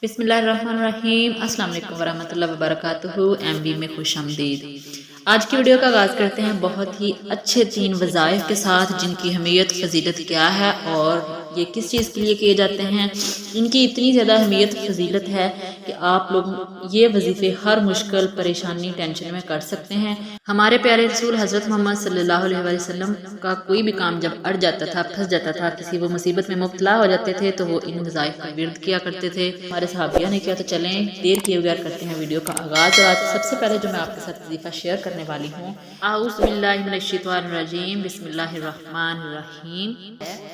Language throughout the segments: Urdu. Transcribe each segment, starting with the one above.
بسم اللہ الرحمن الرحیم۔ السلام علیکم ورحمۃ اللہ وبرکاتہ۔ MB میں خوش آمدید۔ آج کی ویڈیو کا آغاز کرتے ہیں بہت ہی اچھے 3 وظائف کے ساتھ جن کی اہمیت فضیلت کیا ہے اور یہ کس چیز کے لیے کیے جاتے ہیں۔ ان کی اتنی زیادہ اہمیت فضیلت ہے کہ آپ لوگ یہ وظیفے ہر مشکل پریشانی ٹینشن میں کر سکتے ہیں۔ ہمارے پیارے رسول حضرت محمد صلی اللہ علیہ وسلم کا کوئی بھی کام جب اڑ جاتا تھا، پھنس جاتا تھا، کسی وہ مصیبت میں مبتلا ہو جاتے تھے تو وہ ان وظائف کا ورد کیا کرتے تھے۔ ہمارے صحابیہ نے کیا، تو چلیں دیر کیے بغیر کرتے ہیں ویڈیو کا آغاز۔ اور آج سب سے پہلے جو میں آپ کے ساتھ وظیفہ شیئر کرنے والی ہوں، اعوذ باللہ من الشیطان الرجیم، بسم اللہ الرحمن الرحیم،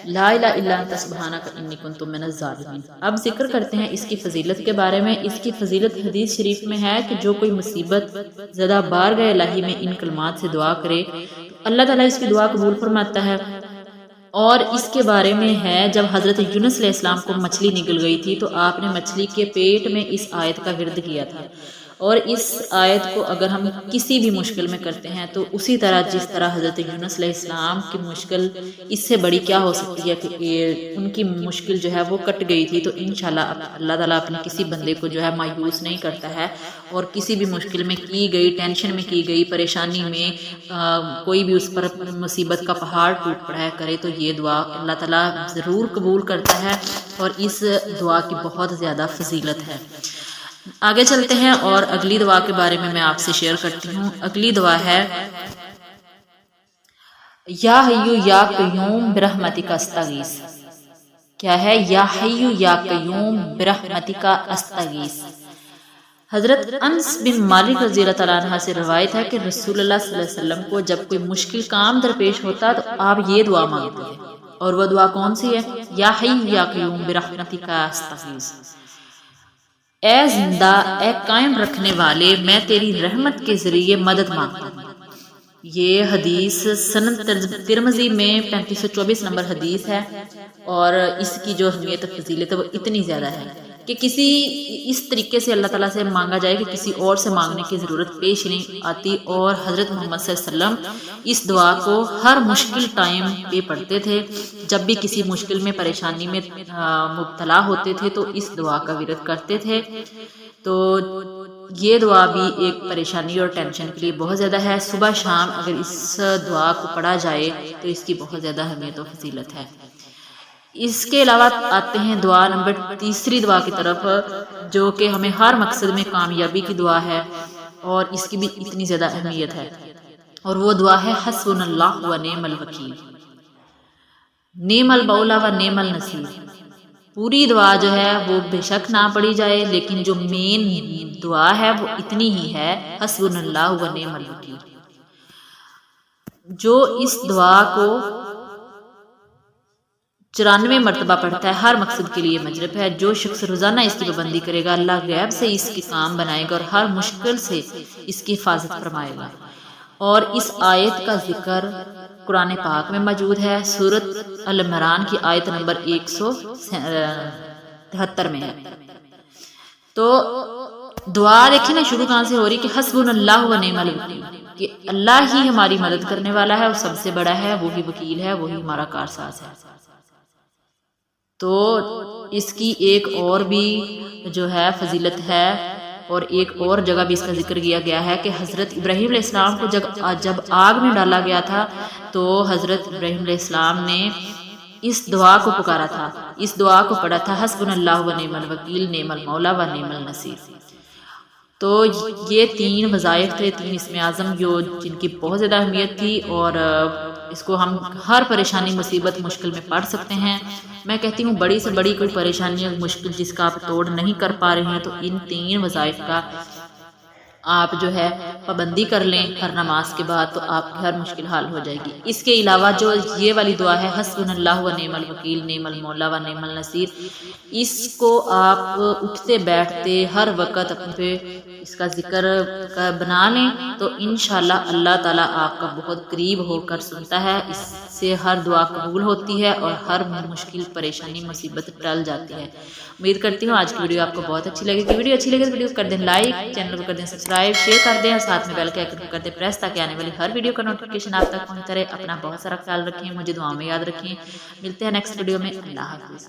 لا الہ الا انت سبحانک انی کنت من الظالمین۔ اب ذکر کرتے ہیں اس کی فضیلت کے بارے میں۔ اس کی فضیلت حدیث شریف میں ہے کہ جو کوئی مصیبت زدہ بارگاہ الہی میں ان کلمات سے دعا کرے تو اللہ تعالیٰ اس کی دعا قبول فرماتا ہے۔ اور اس کے بارے میں ہے جب حضرت یونس علیہ السلام کو مچھلی نگل گئی تھی تو آپ نے مچھلی کے پیٹ میں اس آیت کا ورد کیا تھا، اور اس آیت کو اگر ہم کسی بھی مشکل میں کرتے ہیں تو اسی طرح جس طرح حضرت یونس علیہ السلام کی مشکل اس سے بڑی کیا ہو سکتی ہے کہ ان کی مشکل جو ہے وہ کٹ گئی تھی، تو انشاءاللہ اللہ تعالیٰ اپنے کسی بندے کو جو ہے مایوس نہیں کرتا ہے، اور کسی بھی مشکل میں کی گئی، ٹینشن میں کی گئی، پریشانی میں کوئی بھی اس پر مصیبت کا پہاڑ ٹوٹ پڑا ہے کرے تو یہ دعا اللہ تعالیٰ ضرور قبول کرتا ہے، اور اس دعا کی بہت زیادہ فضیلت ہے۔ آگے چلتے ہیں اور اگلی دعا کے بارے میں آپ سے شیئر کرتی ہوں۔ اگلی دعا ہے یا حیو یا قیوم برحمتک استغیث۔ کیا ہے؟ یا حیو یا قیوم برحمتک استغیث۔ حضرت انس بن مالک رضی اللہ تعالیٰ عنہ سے روایت ہے کہ رسول اللہ صلی اللہ علیہ وسلم کو جب کوئی مشکل کام درپیش ہوتا تو آپ یہ دعا مانگتے ہیں، اور وہ دعا کون سی ہے؟ یا حیو یا قیوم برحمتک استغیث۔ اے زندہ، اے قائم رکھنے والے، میں تیری رحمت کے ذریعے مدد مانگتا ہوں۔ یہ حدیث سنن ترمذی میں 3524 نمبر حدیث ہے، اور اس کی جو اہمیت و فضیلت ہے وہ اتنی زیادہ ہے کہ کسی اس طریقے سے اللہ تعالیٰ سے مانگا جائے کہ کسی اور سے مانگنے کی ضرورت پیش نہیں آتی۔ اور حضرت محمد صلی اللہ علیہ وسلم اس دعا کو ہر مشکل ٹائم پہ پڑھتے تھے، جب بھی کسی مشکل میں پریشانی میں مبتلا ہوتے تھے تو اس دعا کا ورد کرتے تھے۔ تو یہ دعا بھی ایک پریشانی اور ٹینشن کے لیے بہت زیادہ ہے۔ صبح شام اگر اس دعا کو پڑھا جائے تو اس کی بہت زیادہ اہمیت و فضیلت ہے۔ اس کے علاوہ آتے ہیں دعا نمبر 3 دعا کی طرف، جو کہ ہمیں ہر مقصد میں کامیابی کی دعا ہے، اور اس کی بھی اتنی زیادہ اہمیت ہے، اور وہ دعا ہے حسبنا اللہ و نعم الوکیل، نعم المولا و نعم النصیر۔ پوری دعا جو ہے وہ بے شک نہ پڑھی جائے، لیکن جو مین دعا ہے وہ اتنی ہی ہے، حسبنا اللہ و نعم الوکیل۔ جو اس دعا کو 94 مرتبہ پڑھتا ہے ہر مقصد کے لیے مجرب ہے۔ جو شخص روزانہ اس کی پابندی کرے گا اللہ غیب سے اس کی کام بنائے گا اور ہر مشکل سے اس کی حفاظت فرمائے گا۔ اور اس آیت کا ذکر قرآن پاک میں موجود ہے، سورۃ العمران کی آیت نمبر 173 میں ہے۔ تو دعا دیکھیں نا شروع کہاں سے ہو رہی کہ حسبنا اللہ و نعم الوکیل، کہ اللہ ہی ہماری مدد کرنے والا ہے، وہ سب سے بڑا ہے، وہی وکیل ہے، وہی ہمارا کارساز ہے۔ تو اس کی ایک اور بھی جو ہے فضیلت ہے، اور ایک اور جگہ بھی اس کا ذکر کیا گیا ہے کہ حضرت ابراہیم علیہ السلام کو جب آگ میں ڈالا گیا تھا تو حضرت ابراہیم علیہ السلام نے اس دعا کو پکارا تھا، اس دعا کو پڑھا تھا حسبنا اللہ و نعم الوکیل، نعم المولا و نعم النصیر۔ تو یہ 3 وظائف تھے، 3 اسم اعظم جن کی بہت زیادہ اہمیت تھی، اور اس کو ہم ہر پریشانی مصیبت مشکل میں پڑھ سکتے ہیں۔ میں کہتی ہوں بڑی سے بڑی کوئی پریشانی مشکل جس کا آپ توڑ نہیں کر پا رہے ہیں تو ان 3 وظائف کا آپ جو ہے پابندی کر لیں ہر نماز کے بعد، تو آپ کی ہر مشکل حل ہو جائے گی۔ اس کے علاوہ جو یہ والی دعا ہے حسبنا اللہ و نعم الوکیل، نعم المولا و نعم النصیر، اس کو آپ اٹھتے بیٹھتے ہر وقت اپنے پہ اس کا ذکر بنا لیں تو انشاءاللہ اللہ تعالیٰ آپ کا بہت قریب ہو کر سنتا ہے، اس سے ہر دعا قبول ہوتی ہے اور ہر مشکل پریشانی مصیبت ٹل جاتی ہے۔ امید کرتی ہوں آج کی ویڈیو آپ کو بہت اچھی لگے گی۔ ویڈیو اچھی لگے تو ویڈیو کو کر دیں لائک، چینل کو کر دیں سبسکرائب، شیئر کر دیں، اور ساتھ میں بیل کے آئیکن کو کر دیں پریس تاکہ آنے والی ہر ویڈیو کا نوٹیفیکیشن آپ تک پہنچتا رہے۔ اپنا بہت سارا خیال رکھیں، مجھے دعاؤں میں یاد رکھیں۔ ملتے ہیں نیکسٹ ویڈیو میں۔ اللہ حافظ۔